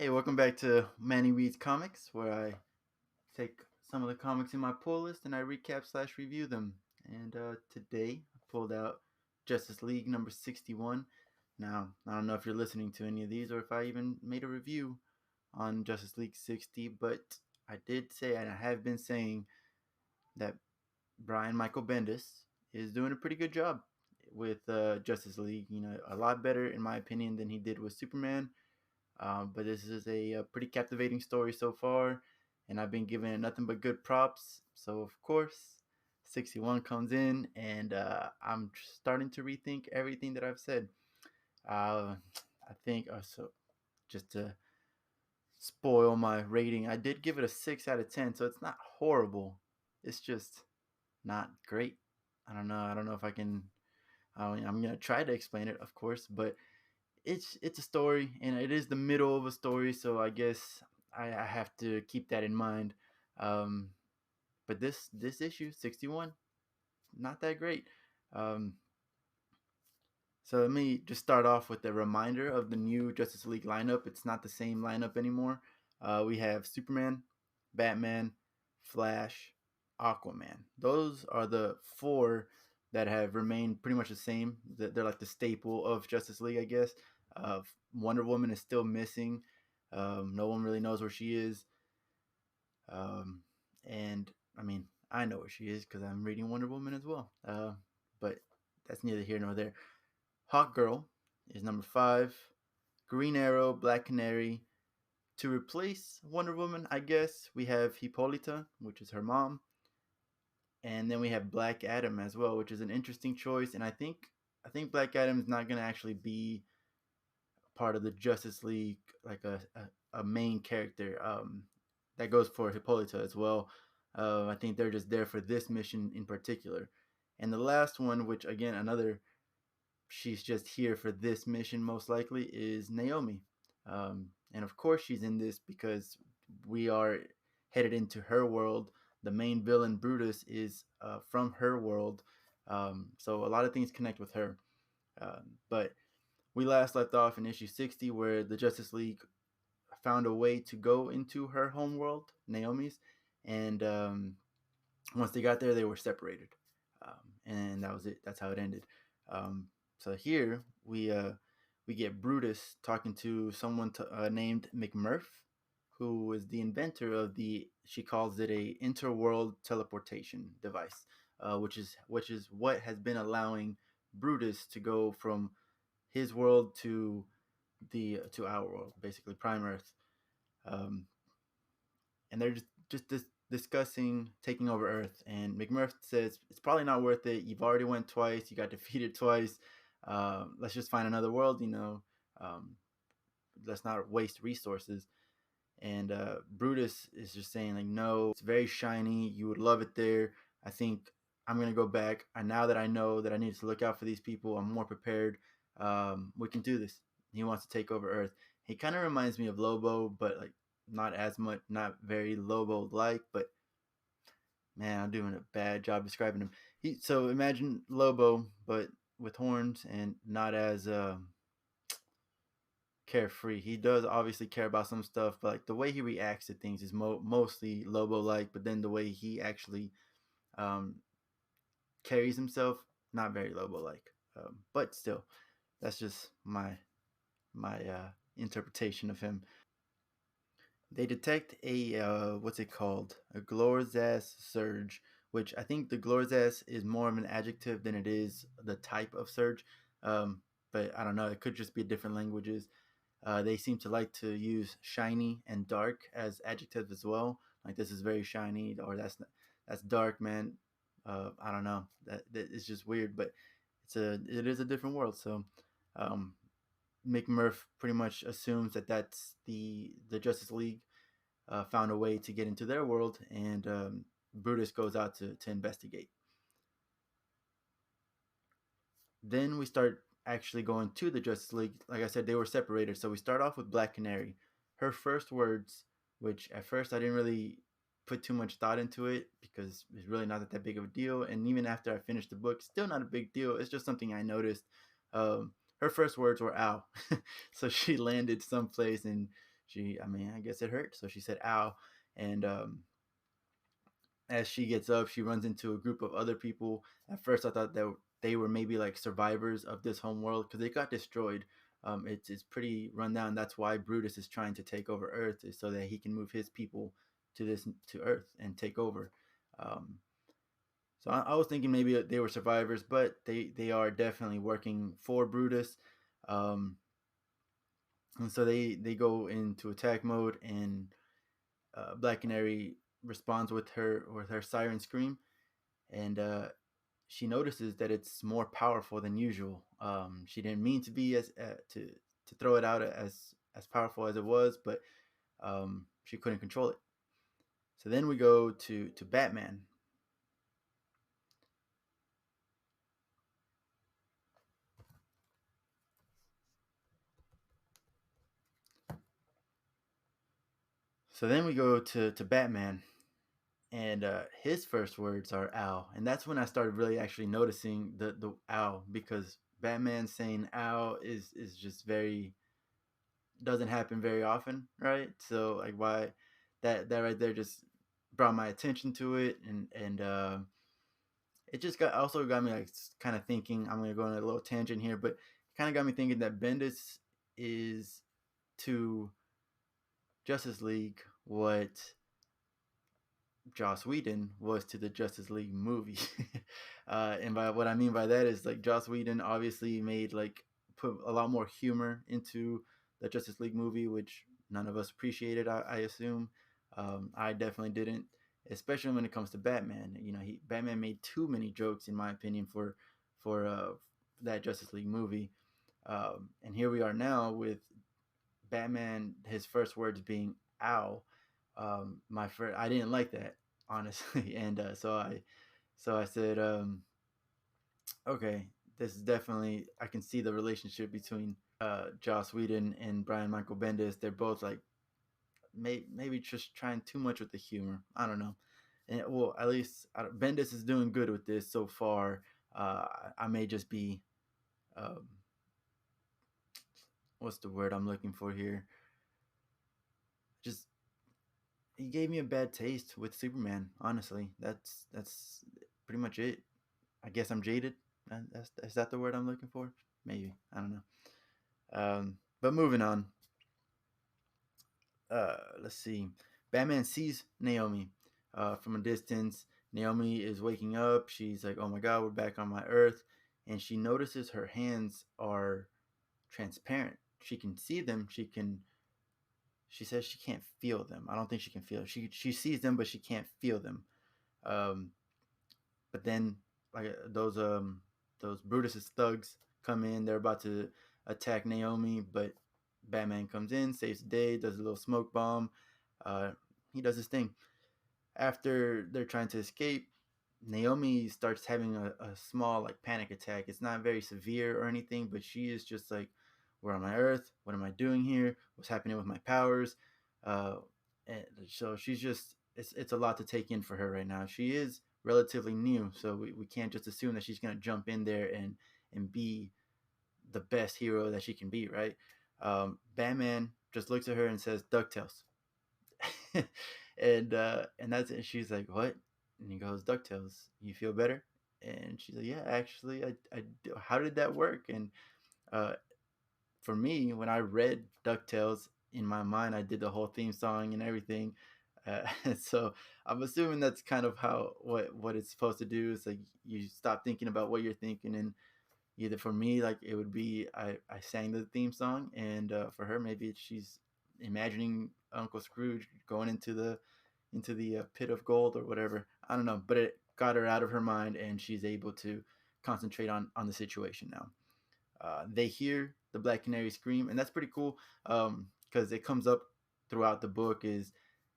Hey, welcome back to Manny Reads Comics, where I take some of the comics in my pull list and I recap slash review them. And today I pulled out Justice League number 61. Now, I don't know if you're listening to any of these or if I even made a review on Justice League 60, but I did say, and I have been saying, that Brian Michael Bendis is doing a pretty good job with Justice League. You know, a lot better, in my opinion, than he did with Superman. But this is a pretty captivating story so far, and I've been giving it nothing but good props. So, of course, 61 comes in, and I'm starting to rethink everything that I've said. I think, so just to spoil my rating, I did give it a 6 out of 10, so it's not horrible. It's just not great. I don't know. I don't know if I can. I'm gonna try to explain it, of course, but it's a story and it is the middle of a story, so I guess I have to keep that in mind. Um, but this issue 61, not that great. Um, so let me just start off with a reminder of the new Justice League lineup. It's not the same lineup anymore. We have Superman, Batman, Flash, Aquaman. Those are the four that have remained pretty much the same. They're like the staple of Justice League, I guess. Wonder Woman is still missing. No one really knows where she is. And I mean, I know where she is because I'm reading Wonder Woman as well. But that's neither here nor there. Hawk Girl is number 5. Green Arrow, Black Canary. To replace Wonder Woman, I guess we have Hippolyta, which is her mom, and then we have Black Adam as well, which is an interesting choice. And I think Black Adam is not going to actually be part of the Justice League, like a main character. That goes for Hippolyta as well. I think they're just there for this mission in particular. And the last one, which again another, she's just here for this mission most likely, is Naomi. And of course she's in this because we are headed into her world. The main villain Brutus is from her world, so a lot of things connect with her. But we last left off in issue 60, where the Justice League found a way to go into her home world, Naomi's, and once they got there, they were separated, and that was it. That's how it ended. Um, so here we get Brutus talking to someone named McMurph, who is the inventor of she calls it a interworld teleportation device, which is what has been allowing Brutus to go from his world to our world, basically Prime Earth. Um, and they're just discussing taking over Earth. And McMurph says it's probably not worth it. You've already went twice. You got defeated twice. Let's just find another world. Um, let's not waste resources. And Brutus is just saying like, no, it's very shiny. You would love it there. I think I'm gonna go back. And now that I know that I need to look out for these people, I'm more prepared. We can do this. He wants to take over Earth. He kind of reminds me of Lobo, but like not as much, not very Lobo like. But man, I'm doing a bad job describing him. So imagine Lobo, but with horns and not as carefree. He does obviously care about some stuff, but like the way he reacts to things is mostly Lobo like. But then the way he actually um, carries himself, not very Lobo like. But still, that's just my interpretation of him. They detect a what's it called? A Glorzass surge, which I think the Glorzass is more of an adjective than it is the type of surge. Um, but I don't know. It could just be different languages. They seem to like to use shiny and dark as adjectives as well. Like this is very shiny, or that's dark, man. I don't know. That is just weird, but it is a different world. So um, McMurph pretty much assumes that that's the Justice League found a way to get into their world, and Brutus goes out to investigate. Then we start actually going to the Justice League. Like I said, they were separated. So we start off with Black Canary. Her first words, which at first I didn't really put too much thought into it because it's really not that big of a deal. And even after I finished the book, still not a big deal. It's just something I noticed. Her first words were "ow," so she landed someplace and I mean, I guess it hurt, so she said ow. And as she gets up, she runs into a group of other people. At first, I thought that they were maybe like survivors of this home world because they got destroyed. It's pretty rundown. That's why Brutus is trying to take over Earth, is so that he can move his people to Earth and take over. Um, so I was thinking maybe they were survivors, but they are definitely working for Brutus. Um, and so they go into attack mode, and Black Canary responds with her siren scream, and she notices that it's more powerful than usual. She didn't mean to be as to throw it out as powerful as it was, but she couldn't control it. So then we go to Batman. So then we go to Batman, and his first words are "ow," and that's when I started really actually noticing the "ow," because Batman saying "ow" is just very, doesn't happen very often, right? So like why that right there just brought my attention to it, and it just got me like kind of thinking. I'm gonna go on a little tangent here, but kind of got me thinking that Bendis is to Justice League what Joss Whedon was to the Justice League movie. And by what I mean by that is like Joss Whedon obviously made like put a lot more humor into the Justice League movie, which none of us appreciated. I assume. I definitely didn't, especially when it comes to Batman. You know, Batman made too many jokes, in my opinion, for that Justice League movie. And here we are now with Batman. His first words being "ow." My first, I didn't like that, honestly, and so I said, okay, this is definitely, I can see the relationship between Joss Whedon and Brian Michael Bendis. They're both like maybe just trying too much with the humor. I don't know, and well, at least Bendis is doing good with this so far. I may just be, um, what's the word I'm looking for here? Just he gave me a bad taste with Superman. Honestly, that's pretty much it. I guess I'm jaded. Is that the word I'm looking for? Maybe, I don't know. But moving on. Let's see. Batman sees Naomi from a distance. Naomi is waking up. She's like, "Oh my God, we're back on my Earth," and she notices her hands are transparent. She can see them. She can. She says she can't feel them. I don't think she can feel. She sees them, but she can't feel them. Um, but then like those Brutus's thugs come in. They're about to attack Naomi, but Batman comes in, saves the day, does a little smoke bomb. Uh, he does his thing. After they're trying to escape, Naomi starts having a small like panic attack. It's not very severe or anything, but she is just like, "Where on my Earth? What am I doing here? What's happening with my powers?" Uh, and so she's just, it's a lot to take in for her right now. She is relatively new, so we can't just assume that she's gonna jump in there and be the best hero that she can be, right? Batman just looks at her and says, "Ducktales," and that's it. She's like, "What?" And he goes, "Ducktales. You feel better?" And she's like, "Yeah, actually, I how did that work?" And uh, for me, when I read Ducktales in my mind, I did the whole theme song and everything. Uh, so I'm assuming that's kind of how what it's supposed to do. Is like you stop thinking about what you're thinking, and either for me, like it would be I sang the theme song, and for her, maybe she's imagining Uncle Scrooge going into the pit of gold or whatever. I don't know, but it got her out of her mind, and she's able to concentrate on the situation now. They hear the Black Canary scream, and that's pretty cool because it comes up throughout the book. Is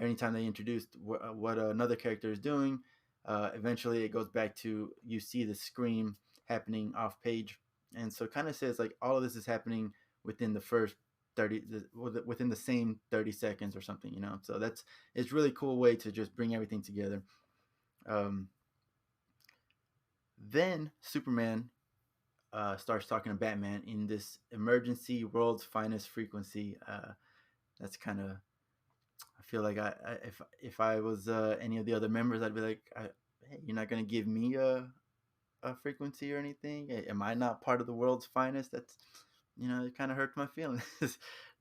anytime they introduce what another character is doing, eventually it goes back to you see the scream happening off page, and so it kind of says like all of this is happening within the first 30 within the same 30 seconds or something, you know. So that's, it's really cool way to just bring everything together. um, then Superman starts talking to Batman in this emergency world's finest frequency. That's kind of, I feel like if I was any of the other members, I'd be like, hey, you're not gonna give me a frequency or anything? Am I not part of the world's finest? That's, it kind of hurts my feelings.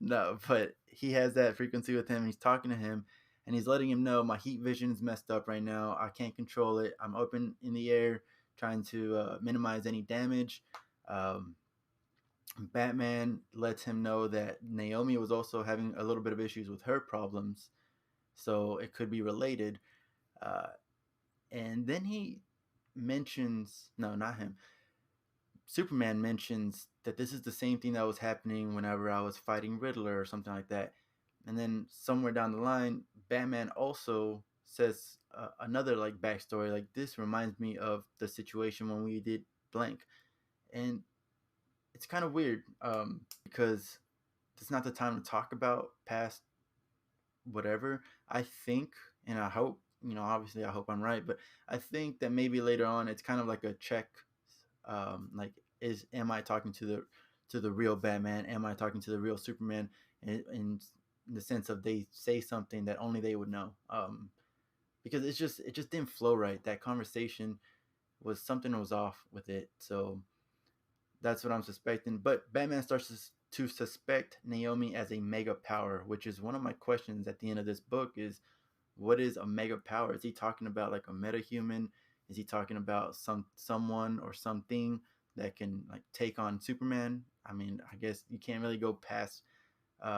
No, but he has that frequency with him, and he's talking to him, and he's letting him know my heat vision is messed up right now. I can't control it. I'm up in the air trying to minimize any damage. Um, Batman lets him know that Naomi was also having a little bit of issues with her problems, so it could be related. Uh, and then he mentions, no, not him. Superman mentions that this is the same thing that was happening whenever I was fighting Riddler or something like that. And then somewhere down the line, Batman also says another like backstory, like this reminds me of the situation when we did blank. And it's kind of weird because it's not the time to talk about past whatever. I think, and I hope, obviously I hope I'm right, but I think that maybe later on it's kind of like a check, like, is am I talking to the real Batman? Am I talking to the real Superman? In the sense of they say something that only they would know, because it just didn't flow right. That conversation was something that was off with it. So that's what I'm suspecting. But Batman starts to suspect Naomi as a mega power, which is one of my questions at the end of this book is what is a mega power? Is he talking about like a metahuman? Is he talking about someone or something that can like take on Superman? I mean, I guess you can't really go past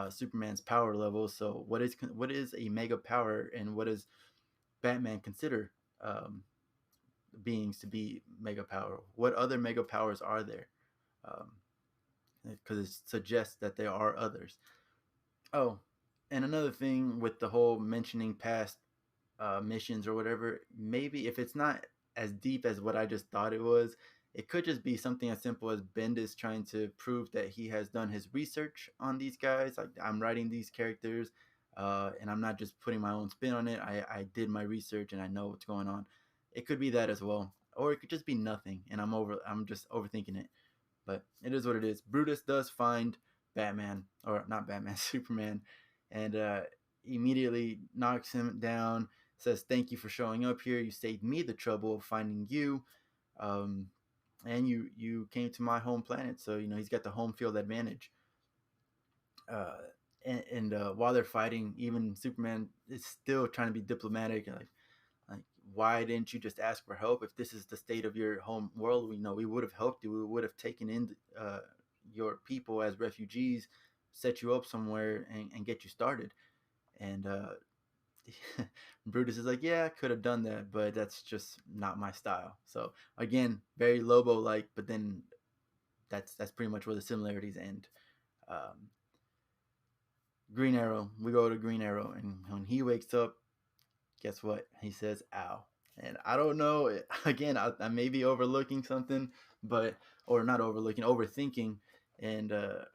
Superman's power level. So what is a mega power, and what does Batman consider um, beings to be mega power? What other mega powers are there? Because it suggests that there are others. Oh, and another thing with the whole mentioning past missions or whatever, maybe if it's not as deep as what I just thought it was, it could just be something as simple as Bendis trying to prove that he has done his research on these guys. Like, I'm writing these characters, and I'm not just putting my own spin on it. I did my research and I know what's going on. It could be that as well, or it could just be nothing, and I'm just overthinking it. But it is what it is. Brutus does find Batman, or not Batman, Superman, and immediately knocks him down. Says, "Thank you for showing up here. You saved me the trouble of finding you, um, and you came to my home planet. So he's got the home field advantage." Uh, and while they're fighting, even Superman is still trying to be diplomatic, like, why didn't you just ask for help? If this is the state of your home world, we know we would have helped you. We would have taken in your people as refugees, set you up somewhere, and get you started. And Brutus is like, yeah, I could have done that, but that's just not my style. So again, very Lobo like, but then that's pretty much where the similarities end. Um, Green Arrow, we go to Green Arrow, and when he wakes up, guess what? He says, "Ow." And I don't know. Again, I may be overlooking something, but or not overlooking, overthinking, and I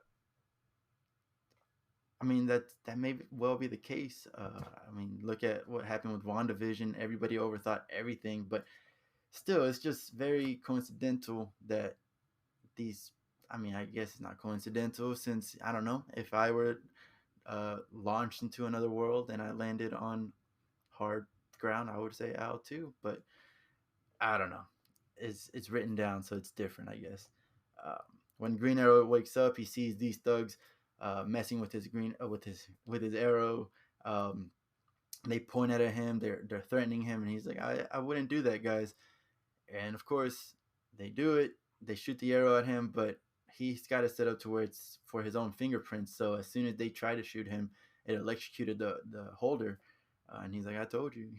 mean that may well be the case. I mean, look at what happened with WandaVision. Everybody overthought everything, but still, it's just very coincidental that these. I mean, I guess it's not coincidental since I don't know if I were launched into another world and I landed on hard ground, I would say ow too, but I don't know. It's written down, so it's different, I guess. Um, when Green Arrow wakes up, he sees these thugs messing with his with his arrow. Um, they point at him. They're threatening him, and he's like, I wouldn't do that, guys." And of course, they do it. They shoot the arrow at him, but he's got it set up to where it's for his own fingerprints. So as soon as they try to shoot him, it electrocuted the holder. And he's like, "I told you."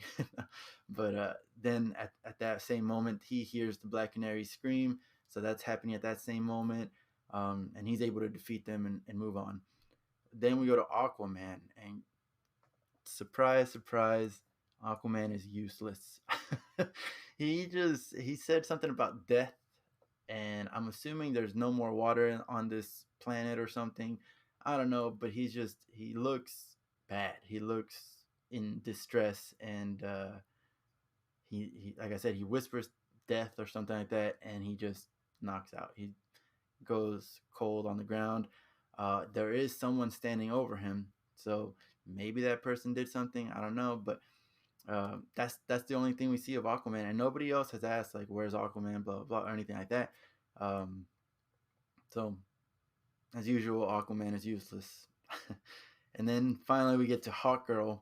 But then at that same moment, he hears the Black Canary scream. So that's happening at that same moment. And he's able to defeat them and move on. Then we go to Aquaman. And surprise, surprise, Aquaman is useless. He said something about death, and I'm assuming there's no more water on this planet or something. I don't know, but he looks bad. He looks in distress, and he like I said, he whispers death or something like that, and he just knocks out. He goes cold on the ground. There is someone standing over him, So maybe that person did something. I don't know, but that's the only thing we see of Aquaman, and nobody else has asked like, "Where's Aquaman?" Blah blah, blah or anything like that. Um, so as usual, Aquaman is useless. And then finally, we get to Hawkgirl,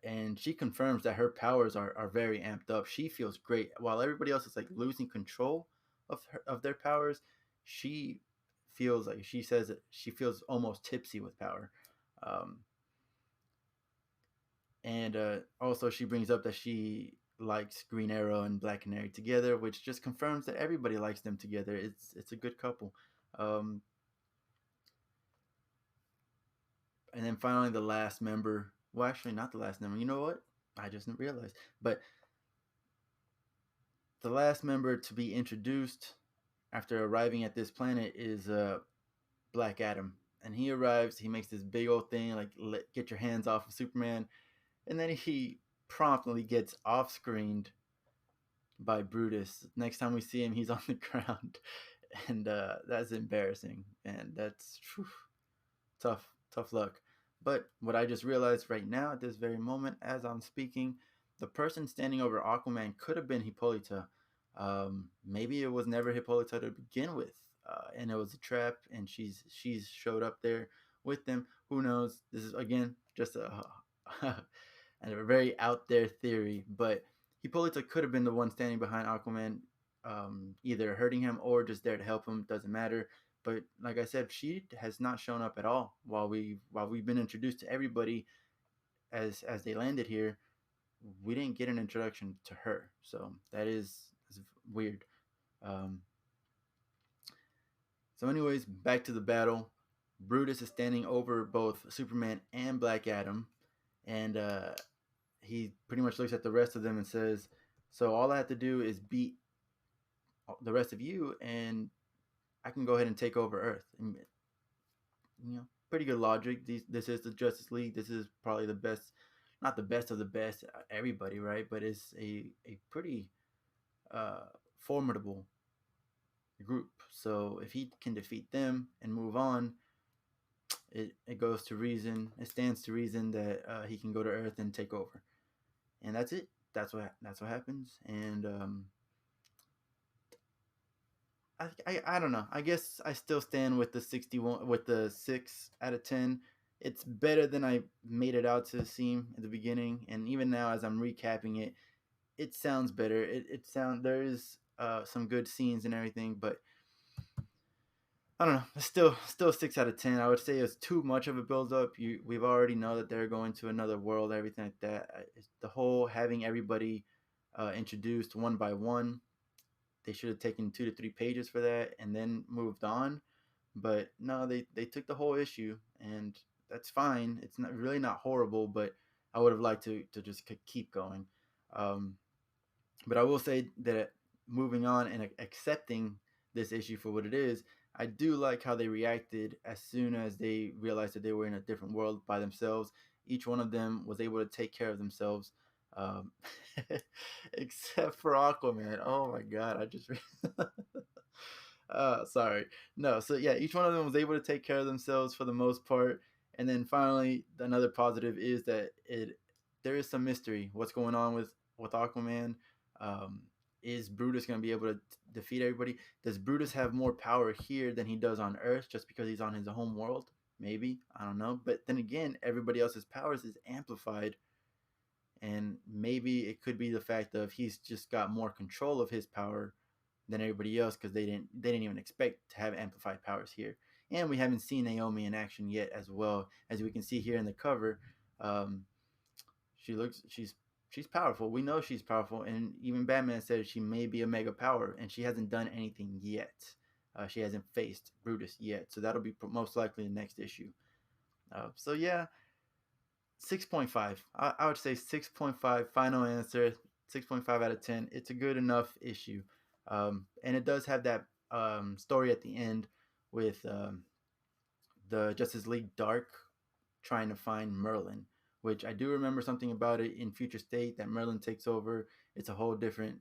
and she confirms that her powers are very amped up. She feels great, while everybody else is like losing control of their powers. She feels like she says that she feels almost tipsy with power. Um, and also, she brings up that she likes Green Arrow and Black Canary together, which just confirms that everybody likes them together. It's a good couple. Um, and then finally, the last member. Well, actually, not the last member. You know what? I just didn't realize. But the last member to be introduced after arriving at this planet is Black Adam. And he arrives. He makes this big old thing like, get your hands off of Superman, and then he promptly gets off screened by Brutus. Next time we see him, he's on the ground, and that's embarrassing. And that's tough, tough luck. But what I just realized right now, at this very moment, as I'm speaking, the person standing over Aquaman could have been Hippolyta. Maybe it was never Hippolyta to begin with, and it was a trap, and she's showed up there with them. Who knows? This is again just and a very out there theory, but Hippolyta could have been the one standing behind Aquaman, either hurting him or just there to help him. Doesn't matter. But like I said, she has not shown up at all while we've been introduced to everybody as they landed here. We didn't get an introduction to her, so is weird. Um, so, anyways, back to the battle. Brutus is standing over both Superman and Black Adam, and he pretty much looks at the rest of them and says, "So all I have to do is beat the rest of you, and I can go ahead and take over Earth." And, pretty good logic. This is the Justice League. This is probably the best, not the best of the best, everybody, right? But it's a pretty uh, formidable group. So if he can defeat them and move on, it goes to reason. It stands to reason that he can go to Earth and take over, and that's it. That's what happens. And I don't know. I guess I still stand with the 61, with the 6 out of 10. It's better than I made it out to seem at the beginning, and even now as I'm recapping it, it sounds better. There is some good scenes and everything, but I don't know. It's still 6 out of 10. I would say it's too much of a build up. We've already know that they're going to another world, everything like that. It's the whole having everybody introduced one by one. They should have taken 2 to 3 pages for that and then moved on. But no, they took the whole issue, and that's fine. It's not really not horrible, but I would have liked to just keep going. Um, but I will say that moving on and accepting this issue for what it is, I do like how they reacted as soon as they realized that they were in a different world by themselves. Each one of them was able to take care of themselves, um, except for Aquaman. Oh my god, I just. Sorry. No, so yeah, each one of them was able to take care of themselves for the most part. And then finally, another positive is that there is some mystery. What's going on with Aquaman? Um, is Brutus going to be able to defeat everybody? Does Brutus have more power here than he does on Earth just because he's on his home world? Maybe, I don't know. But then again, everybody else's powers is amplified, and maybe it could be the fact of he's just got more control of his power than everybody else because they didn't even expect to have amplified powers here. And we haven't seen Naomi in action yet, as well as we can see here in the cover. Um, she's powerful. We know she's powerful, and even Batman said she may be a mega power, and she hasn't done anything yet. She hasn't faced Brutus yet, so that'll be most likely the next issue. So yeah, 6.5. I would say 6.5. Final answer. 6.5 out of 10. It's a good enough issue, and it does have that story at the end with the Justice League Dark trying to find Merlin, which I do remember something about it in Future State that Merlin takes over. It's a whole different.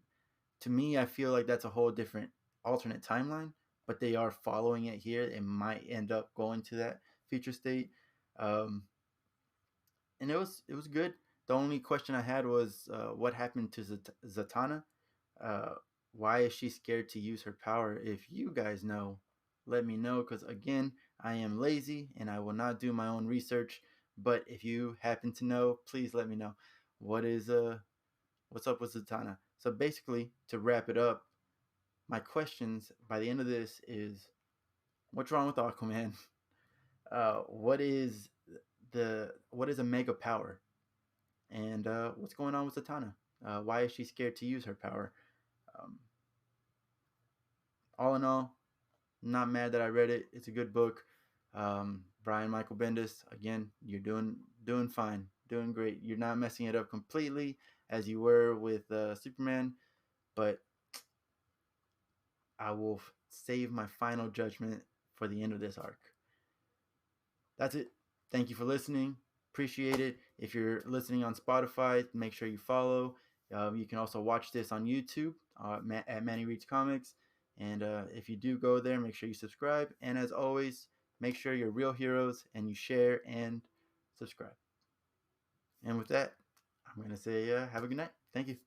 To me, I feel like that's a whole different alternate timeline, but they are following it here. It might end up going to that Future State. Um, and it was good. The only question I had was what happened to Zatanna. Uh, why is she scared to use her power? If you guys know, let me know. Because again, I am lazy and I will not do my own research. But if you happen to know, please let me know. What is what's up with Zatanna? So basically, to wrap it up, my questions by the end of this is: what's wrong with Aquaman? What is a mega power? And what's going on with Zatanna? Why is she scared to use her power? Um, all in all, not mad that I read it. It's a good book. Brian Michael Bendis, again, you're doing fine, doing great. You're not messing it up completely as you were with Superman, but I will save my final judgment for the end of this arc. That's it. Thank you for listening. Appreciate it. If you're listening on Spotify, make sure you follow. You can also watch this on YouTube at Manny Reads Comics. And if you do go there, make sure you subscribe. And as always, make sure you're real heroes and you share and subscribe. And with that, I'm going to say have a good night. Thank you.